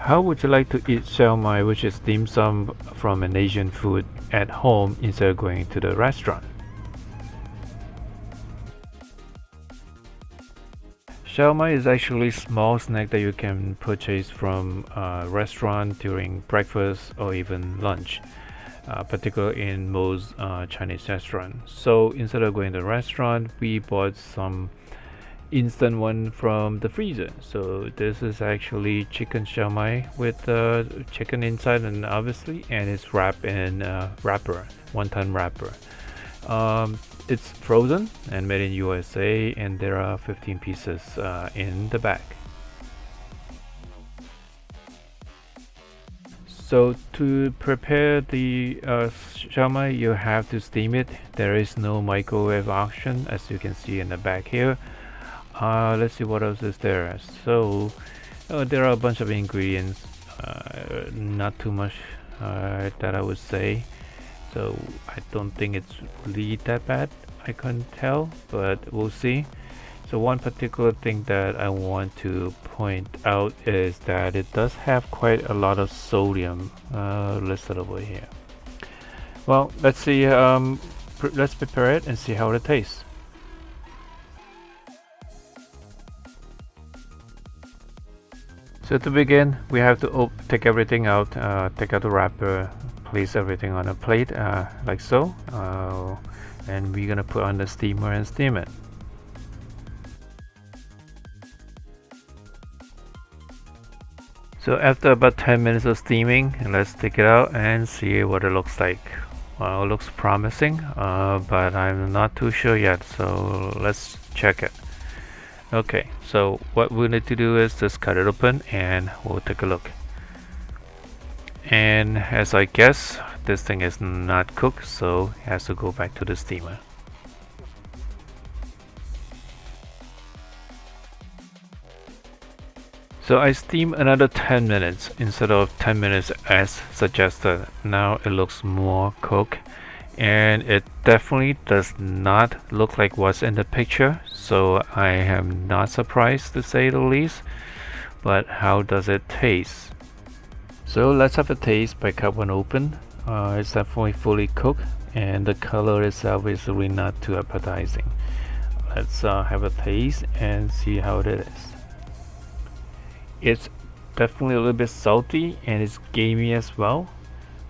How would you like to eat Shaomai, which is dim sum from an Asian food, at home instead of going to the restaurant? Shaomai is actually a small snack that you can purchase from a restaurant during breakfast or even lunch, particularly in most Chinese restaurants. So instead of going to the restaurant, we bought some instant one from the freezer. So this is actually chicken Shaomai with chicken inside, and obviously, and it's wrapped in wrapper, one-ton wrapper. It's frozen and made in USA, and there are 15 pieces in the bag. So to prepare the shaomai, you have to steam it. There is no microwave option, as you can see in the back here. Let's see what else is there. So there are a bunch of ingredients, not too much that I would say. So I don't think it's really that bad. I couldn't tell, but we'll see. So one particular thing that I want to point out is that it does have quite a lot of sodium listed over here. Well, let's see. Let's prepare it and see how it tastes. So to begin, we have to take everything out, take out the wrapper, place everything on a plate like so, and we're gonna put on the steamer and steam it. So after about 10 minutes of steaming, let's take it out and see what it looks like. Well, it looks promising, but I'm not too sure yet, so let's check it. Okay, so what we need to do is just cut it open and we'll take a look. And as I guess, this thing is not cooked, so it has to go back to the steamer. So I steam another 10 minutes instead of 10 minutes as suggested. Now it looks more cooked, and it definitely does not look like what's in the picture, so I am not surprised to say the least. But how does it taste? So let's have a taste by cut one open. It's definitely fully cooked, and the color itself is really not too appetizing. Let's have a taste and see how it is. It's definitely a little bit salty and it's gamey as well,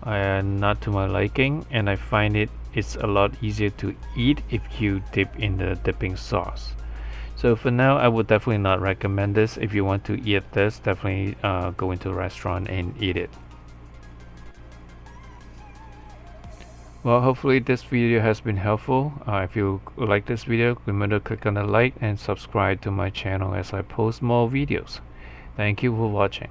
and not to my liking, and I find it's a lot easier to eat if you dip in the dipping sauce. So for now, I would definitely not recommend this. If you want to eat this, definitely go into a restaurant and eat it. Well, hopefully this video has been helpful. If you like this video, remember to click on the like and subscribe to my channel as I post more videos. Thank you for watching.